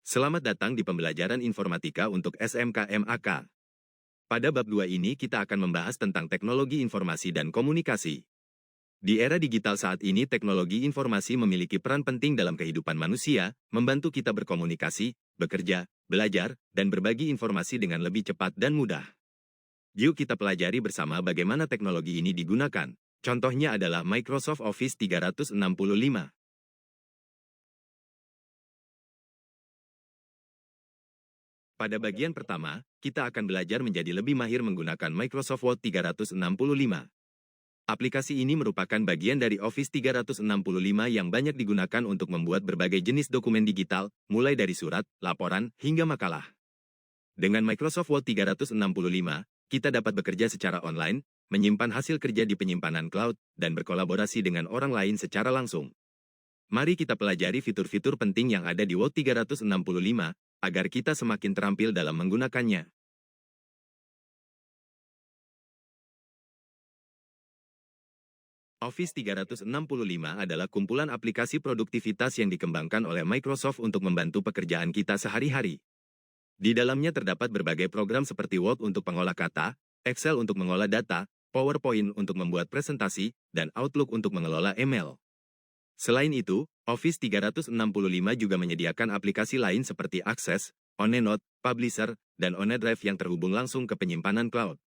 Selamat datang di pembelajaran informatika untuk SMK MAK. Pada bab 2 ini kita akan membahas tentang teknologi informasi dan komunikasi. Di era digital saat ini teknologi informasi memiliki peran penting dalam kehidupan manusia, membantu kita berkomunikasi, bekerja, belajar, dan berbagi informasi dengan lebih cepat dan mudah. Yuk kita pelajari bersama bagaimana teknologi ini digunakan. Contohnya adalah Microsoft Office 365. Pada bagian pertama, kita akan belajar menjadi lebih mahir menggunakan Microsoft Word 365. Aplikasi ini merupakan bagian dari Office 365 yang banyak digunakan untuk membuat berbagai jenis dokumen digital, mulai dari surat, laporan, hingga makalah. Dengan Microsoft Word 365, kita dapat bekerja secara online, menyimpan hasil kerja di penyimpanan cloud, dan berkolaborasi dengan orang lain secara langsung. Mari kita pelajari fitur-fitur penting yang ada di Word 365, agar kita semakin terampil dalam menggunakannya. Office 365 adalah kumpulan aplikasi produktivitas yang dikembangkan oleh Microsoft untuk membantu pekerjaan kita sehari-hari. Di dalamnya terdapat berbagai program seperti Word untuk pengolah kata, Excel untuk mengolah data, PowerPoint untuk membuat presentasi, dan Outlook untuk mengelola email. Selain itu, Office 365 juga menyediakan aplikasi lain seperti Access, OneNote, Publisher, dan OneDrive yang terhubung langsung ke penyimpanan cloud.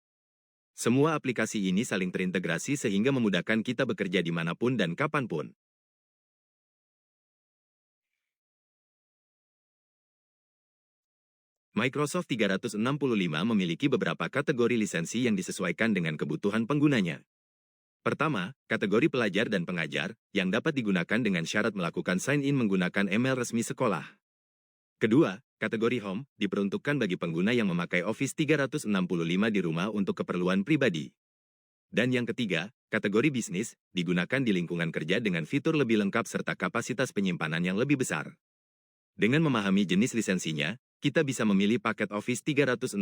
Semua aplikasi ini saling terintegrasi sehingga memudahkan kita bekerja dimanapun dan kapanpun. Microsoft 365 memiliki beberapa kategori lisensi yang disesuaikan dengan kebutuhan penggunanya. Pertama, kategori pelajar dan pengajar, yang dapat digunakan dengan syarat melakukan sign-in menggunakan email resmi sekolah. Kedua, kategori Home, diperuntukkan bagi pengguna yang memakai Office 365 di rumah untuk keperluan pribadi. Dan yang ketiga, kategori Bisnis, digunakan di lingkungan kerja dengan fitur lebih lengkap serta kapasitas penyimpanan yang lebih besar. Dengan memahami jenis lisensinya, kita bisa memilih paket Office 365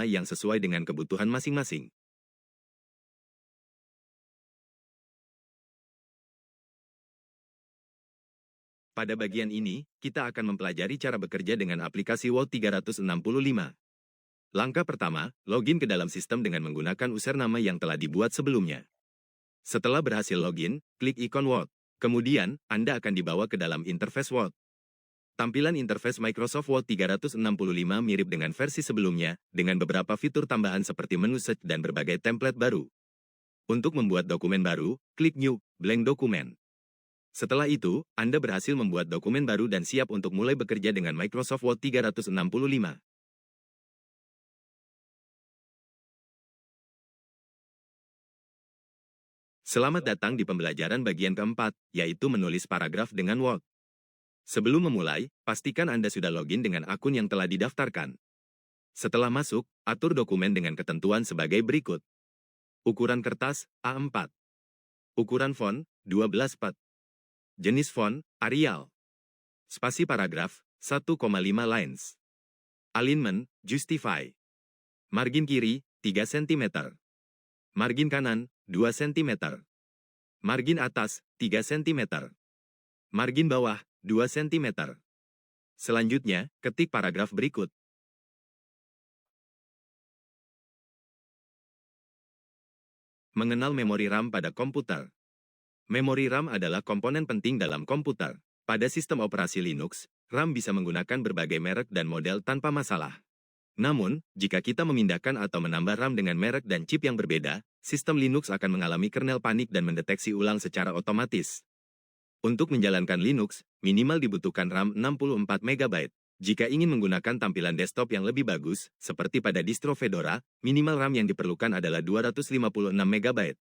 yang sesuai dengan kebutuhan masing-masing. Pada bagian ini, kita akan mempelajari cara bekerja dengan aplikasi Word 365. Langkah pertama, login ke dalam sistem dengan menggunakan username yang telah dibuat sebelumnya. Setelah berhasil login, klik ikon Word. Kemudian, Anda akan dibawa ke dalam interface Word. Tampilan interface Microsoft Word 365 mirip dengan versi sebelumnya, dengan beberapa fitur tambahan seperti menu search dan berbagai template baru. Untuk membuat dokumen baru, klik New, Blank Document. Setelah itu, Anda berhasil membuat dokumen baru dan siap untuk mulai bekerja dengan Microsoft Word 365. Selamat datang di pembelajaran bagian keempat, yaitu menulis paragraf dengan Word. Sebelum memulai, pastikan Anda sudah login dengan akun yang telah didaftarkan. Setelah masuk, atur dokumen dengan ketentuan sebagai berikut. Ukuran kertas, A4. Ukuran font, 12 pet. Jenis font, Arial. Spasi paragraf, 1,5 lines. Alignment, Justify. Margin kiri, 3 cm. Margin kanan, 2 cm. Margin atas, 3 cm. Margin bawah, 2 cm. Selanjutnya, ketik paragraf berikut. Mengenal memori RAM pada komputer. Memori RAM adalah komponen penting dalam komputer. Pada sistem operasi Linux, RAM bisa menggunakan berbagai merek dan model tanpa masalah. Namun, jika kita memindahkan atau menambah RAM dengan merek dan chip yang berbeda, sistem Linux akan mengalami kernel panik dan mendeteksi ulang secara otomatis. Untuk menjalankan Linux, minimal dibutuhkan RAM 64 MB. Jika ingin menggunakan tampilan desktop yang lebih bagus, seperti pada distro Fedora, minimal RAM yang diperlukan adalah 256 MB.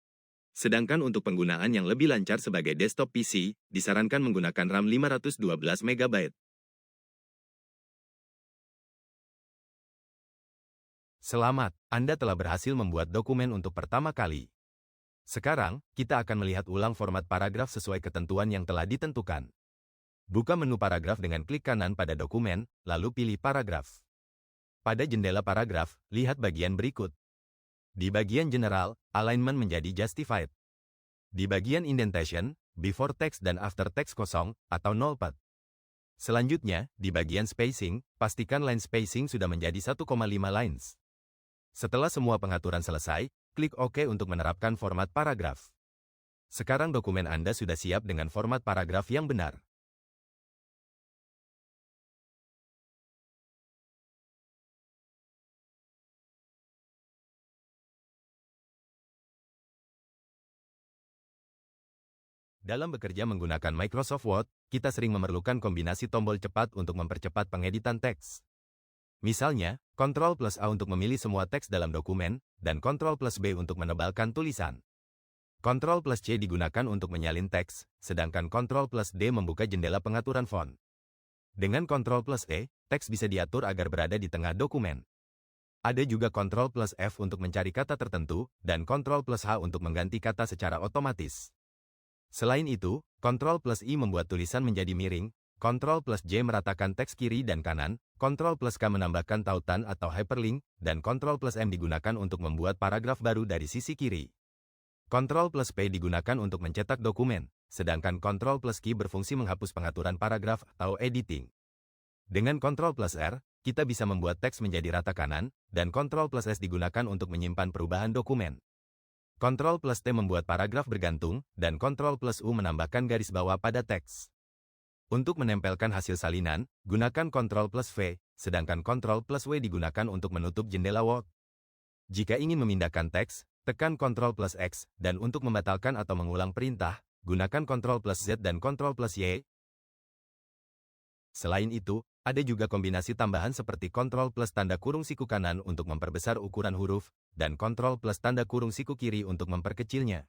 Sedangkan untuk penggunaan yang lebih lancar sebagai desktop PC, disarankan menggunakan RAM 512 MB. Selamat, Anda telah berhasil membuat dokumen untuk pertama kali. Sekarang, kita akan melihat ulang format paragraf sesuai ketentuan yang telah ditentukan. Buka menu paragraf dengan klik kanan pada dokumen, lalu pilih paragraf. Pada jendela paragraf, lihat bagian berikut. Di bagian general, alignment menjadi justified. Di bagian indentation, before text dan after text kosong, atau null pad. Selanjutnya, di bagian spacing, pastikan line spacing sudah menjadi 1,5 lines. Setelah semua pengaturan selesai, klik OK untuk menerapkan format paragraf. Sekarang dokumen Anda sudah siap dengan format paragraf yang benar. Dalam bekerja menggunakan Microsoft Word, kita sering memerlukan kombinasi tombol cepat untuk mempercepat pengeditan teks. Misalnya, Ctrl+A untuk memilih semua teks dalam dokumen, dan Ctrl+B untuk menebalkan tulisan. Ctrl+C digunakan untuk menyalin teks, sedangkan Ctrl+D membuka jendela pengaturan font. Dengan Ctrl+E, teks bisa diatur agar berada di tengah dokumen. Ada juga Ctrl+F untuk mencari kata tertentu, dan Ctrl+H untuk mengganti kata secara otomatis. Selain itu, Ctrl+I membuat tulisan menjadi miring, Ctrl+J meratakan teks kiri dan kanan, Ctrl+K menambahkan tautan atau hyperlink, dan Ctrl+M digunakan untuk membuat paragraf baru dari sisi kiri. Ctrl+P digunakan untuk mencetak dokumen, sedangkan Ctrl+Q berfungsi menghapus pengaturan paragraf atau editing. Dengan Ctrl+R, kita bisa membuat teks menjadi rata kanan, dan Ctrl+S digunakan untuk menyimpan perubahan dokumen. Ctrl+T membuat paragraf bergantung, dan Ctrl+U menambahkan garis bawah pada teks. Untuk menempelkan hasil salinan, gunakan Ctrl+V, sedangkan Ctrl+W digunakan untuk menutup jendela Word. Jika ingin memindahkan teks, tekan Ctrl+X, dan untuk membatalkan atau mengulang perintah, gunakan Ctrl+Z dan Ctrl+Y. Selain itu, ada juga kombinasi tambahan seperti Ctrl+ tanda kurung siku kanan untuk memperbesar ukuran huruf, dan Ctrl+ tanda kurung siku kiri untuk memperkecilnya.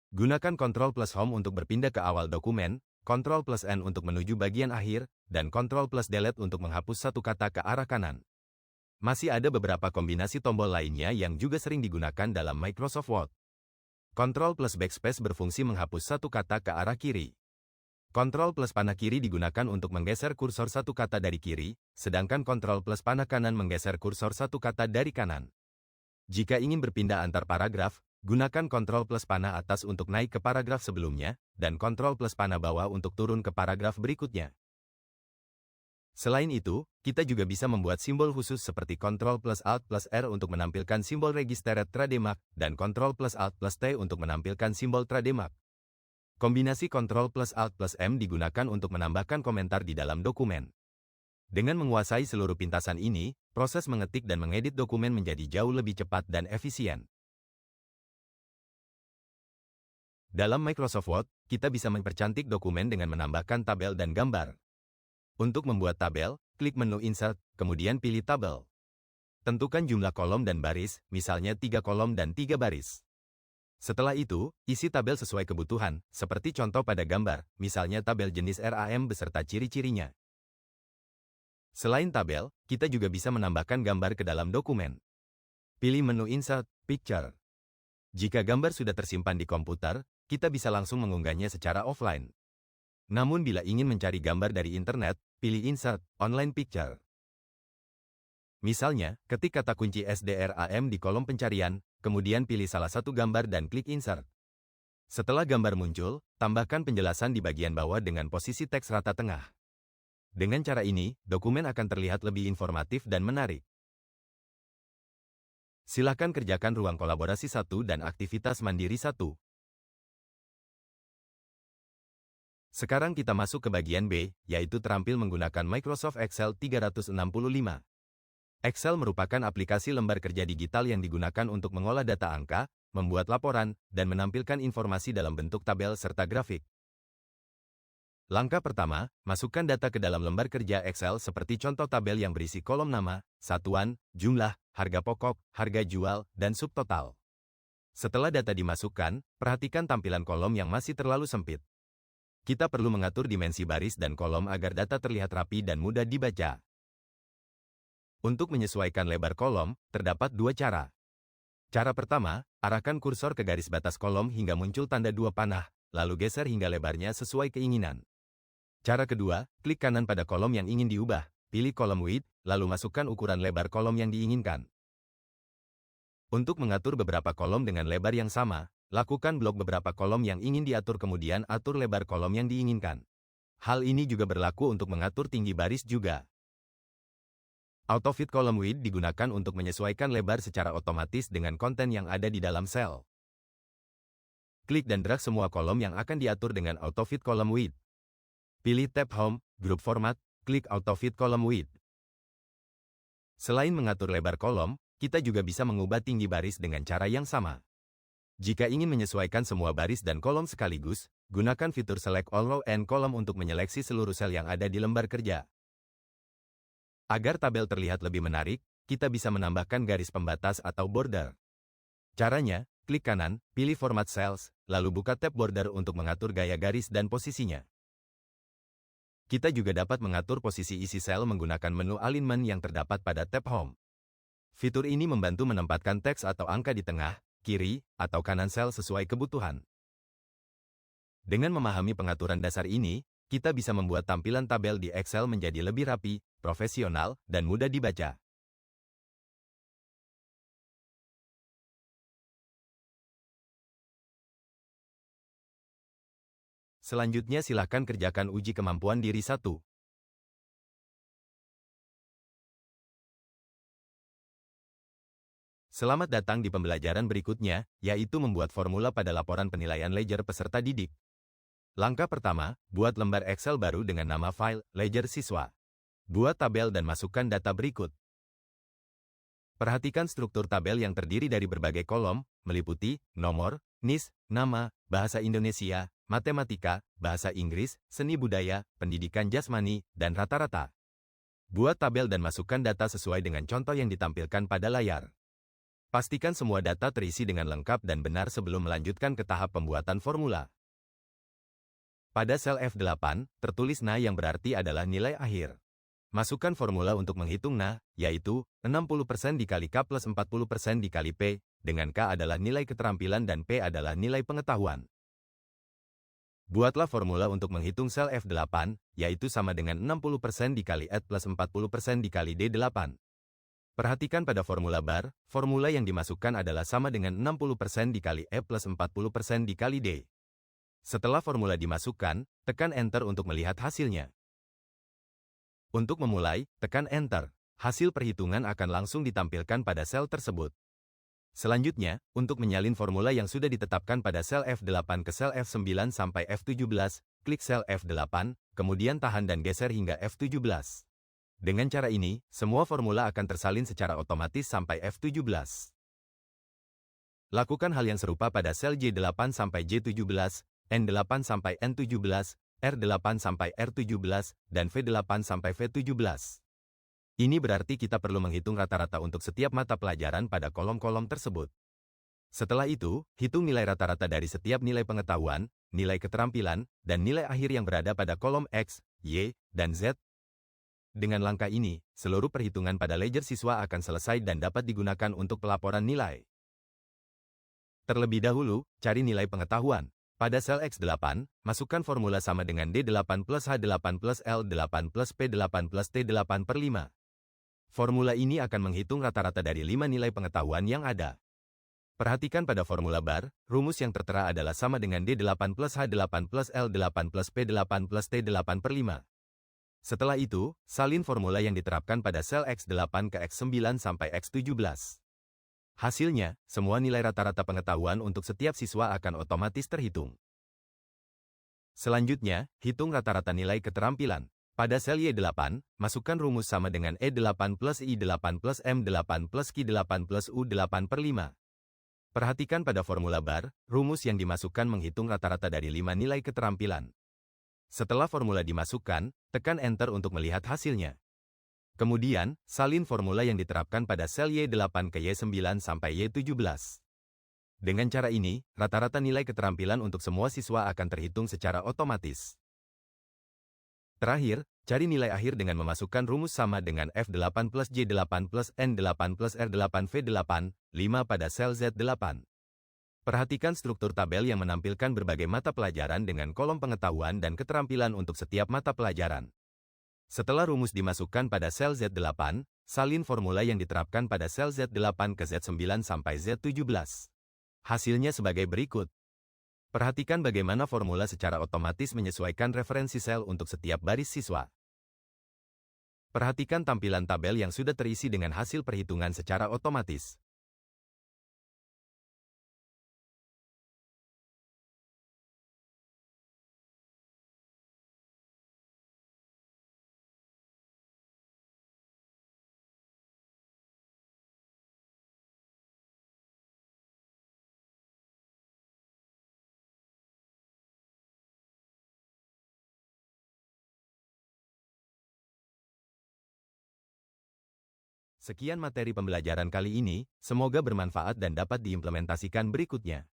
Gunakan Ctrl+ Home untuk berpindah ke awal dokumen, Ctrl+N untuk menuju bagian akhir, dan Ctrl+Delete untuk menghapus satu kata ke arah kanan. Masih ada beberapa kombinasi tombol lainnya yang juga sering digunakan dalam Microsoft Word. Ctrl+Backspace berfungsi menghapus satu kata ke arah kiri. Ctrl+ panah kiri digunakan untuk menggeser kursor satu kata dari kiri, sedangkan Ctrl+ panah kanan menggeser kursor satu kata dari kanan. Jika ingin berpindah antar paragraf, gunakan Ctrl+ panah atas untuk naik ke paragraf sebelumnya, dan Ctrl+ panah bawah untuk turun ke paragraf berikutnya. Selain itu, kita juga bisa membuat simbol khusus seperti Ctrl+Alt+R untuk menampilkan simbol Registered Trademark, dan Ctrl+Alt+T untuk menampilkan simbol trademark. Kombinasi Ctrl+Alt+M digunakan untuk menambahkan komentar di dalam dokumen. Dengan menguasai seluruh pintasan ini, proses mengetik dan mengedit dokumen menjadi jauh lebih cepat dan efisien. Dalam Microsoft Word, kita bisa mempercantik dokumen dengan menambahkan tabel dan gambar. Untuk membuat tabel, klik menu Insert, kemudian pilih tabel. Tentukan jumlah kolom dan baris, misalnya 3 kolom dan 3 baris. Setelah itu, isi tabel sesuai kebutuhan, seperti contoh pada gambar, misalnya tabel jenis RAM beserta ciri-cirinya. Selain tabel, kita juga bisa menambahkan gambar ke dalam dokumen. Pilih menu Insert, Picture. Jika gambar sudah tersimpan di komputer, kita bisa langsung mengunggahnya secara offline. Namun bila ingin mencari gambar dari internet, pilih Insert, Online Picture. Misalnya, ketik kata kunci SDRAM di kolom pencarian, kemudian pilih salah satu gambar dan klik Insert. Setelah gambar muncul, tambahkan penjelasan di bagian bawah dengan posisi teks rata tengah. Dengan cara ini, dokumen akan terlihat lebih informatif dan menarik. Silakan kerjakan ruang kolaborasi 1 dan aktivitas mandiri 1. Sekarang kita masuk ke bagian B, yaitu terampil menggunakan Microsoft Excel 365. Excel merupakan aplikasi lembar kerja digital yang digunakan untuk mengolah data angka, membuat laporan, dan menampilkan informasi dalam bentuk tabel serta grafik. Langkah pertama, masukkan data ke dalam lembar kerja Excel seperti contoh tabel yang berisi kolom nama, satuan, jumlah, harga pokok, harga jual, dan subtotal. Setelah data dimasukkan, perhatikan tampilan kolom yang masih terlalu sempit. Kita perlu mengatur dimensi baris dan kolom agar data terlihat rapi dan mudah dibaca. Untuk menyesuaikan lebar kolom, terdapat dua cara. Cara pertama, arahkan kursor ke garis batas kolom hingga muncul tanda dua panah, lalu geser hingga lebarnya sesuai keinginan. Cara kedua, klik kanan pada kolom yang ingin diubah, pilih kolom width, lalu masukkan ukuran lebar kolom yang diinginkan. Untuk mengatur beberapa kolom dengan lebar yang sama, lakukan blok beberapa kolom yang ingin diatur kemudian atur lebar kolom yang diinginkan. Hal ini juga berlaku untuk mengatur tinggi baris juga. Autofit column width digunakan untuk menyesuaikan lebar secara otomatis dengan konten yang ada di dalam sel. Klik dan drag semua kolom yang akan diatur dengan Autofit column width. Pilih tab Home, Group Format, klik Autofit column width. Selain mengatur lebar kolom, kita juga bisa mengubah tinggi baris dengan cara yang sama. Jika ingin menyesuaikan semua baris dan kolom sekaligus, gunakan fitur Select All Row and Column untuk menyeleksi seluruh sel yang ada di lembar kerja. Agar tabel terlihat lebih menarik, kita bisa menambahkan garis pembatas atau border. Caranya, klik kanan, pilih Format Cells, lalu buka tab Border untuk mengatur gaya garis dan posisinya. Kita juga dapat mengatur posisi isi sel menggunakan menu alignment yang terdapat pada tab Home. Fitur ini membantu menempatkan teks atau angka di tengah, kiri, atau kanan sel sesuai kebutuhan. Dengan memahami pengaturan dasar ini, kita bisa membuat tampilan tabel di Excel menjadi lebih rapi, profesional, dan mudah dibaca. Selanjutnya silakan kerjakan uji kemampuan diri 1. Selamat datang di pembelajaran berikutnya, yaitu membuat formula pada laporan penilaian ledger peserta didik. Langkah pertama, buat lembar Excel baru dengan nama file, ledger siswa. Buat tabel dan masukkan data berikut. Perhatikan struktur tabel yang terdiri dari berbagai kolom, meliputi nomor, NIS, nama, bahasa Indonesia, matematika, bahasa Inggris, seni budaya, pendidikan jasmani, dan rata-rata. Buat tabel dan masukkan data sesuai dengan contoh yang ditampilkan pada layar. Pastikan semua data terisi dengan lengkap dan benar sebelum melanjutkan ke tahap pembuatan formula. Pada sel F8, tertulis NA yang berarti adalah nilai akhir. Masukkan formula untuk menghitung NA, yaitu 60% dikali K plus 40% dikali P, dengan K adalah nilai keterampilan dan P adalah nilai pengetahuan. Buatlah formula untuk menghitung sel F8, yaitu sama dengan 60% dikali AD plus 40% dikali D8. Perhatikan pada formula bar, formula yang dimasukkan adalah sama dengan 60% dikali E plus 40% dikali D. Setelah formula dimasukkan, tekan Enter untuk melihat hasilnya. Untuk memulai, tekan Enter. Hasil perhitungan akan langsung ditampilkan pada sel tersebut. Selanjutnya, untuk menyalin formula yang sudah ditetapkan pada sel F8 ke sel F9 sampai F17, klik sel F8, kemudian tahan dan geser hingga F17. Dengan cara ini, semua formula akan tersalin secara otomatis sampai F17. Lakukan hal yang serupa pada sel J8 sampai J17, N8 sampai N17, R8 sampai R17, dan V8 sampai V17. Ini berarti kita perlu menghitung rata-rata untuk setiap mata pelajaran pada kolom-kolom tersebut. Setelah itu, hitung nilai rata-rata dari setiap nilai pengetahuan, nilai keterampilan, dan nilai akhir yang berada pada kolom X, Y, dan Z. Dengan langkah ini, seluruh perhitungan pada ledger siswa akan selesai dan dapat digunakan untuk pelaporan nilai. Terlebih dahulu, cari nilai pengetahuan. Pada sel X8, masukkan formula sama dengan D8 plus H8 plus L8 plus P8 plus T8 per 5. Formula ini akan menghitung rata-rata dari 5 nilai pengetahuan yang ada. Perhatikan pada formula bar, rumus yang tertera adalah sama dengan D8 plus H8 plus L8 plus P8 plus T8 per 5. Setelah itu, salin formula yang diterapkan pada sel X8 ke X9 sampai X17. Hasilnya, semua nilai rata-rata pengetahuan untuk setiap siswa akan otomatis terhitung. Selanjutnya, hitung rata-rata nilai keterampilan. Pada sel Y8, masukkan rumus sama dengan E8 plus I8 plus M8 plus Q8 plus U8 per 5. Perhatikan pada formula bar, rumus yang dimasukkan menghitung rata-rata dari 5 nilai keterampilan. Setelah formula dimasukkan, tekan Enter untuk melihat hasilnya. Kemudian, salin formula yang diterapkan pada sel Y8 ke Y9 sampai Y17. Dengan cara ini, rata-rata nilai keterampilan untuk semua siswa akan terhitung secara otomatis. Terakhir, cari nilai akhir dengan memasukkan rumus sama dengan F8 plus J8 plus N8 plus R8 V8, 5 pada sel Z8. Perhatikan struktur tabel yang menampilkan berbagai mata pelajaran dengan kolom pengetahuan dan keterampilan untuk setiap mata pelajaran. Setelah rumus dimasukkan pada sel Z8, salin formula yang diterapkan pada sel Z8 ke Z9 sampai Z17. Hasilnya sebagai berikut. Perhatikan bagaimana formula secara otomatis menyesuaikan referensi sel untuk setiap baris siswa. Perhatikan tampilan tabel yang sudah terisi dengan hasil perhitungan secara otomatis. Sekian materi pembelajaran kali ini, semoga bermanfaat dan dapat diimplementasikan berikutnya.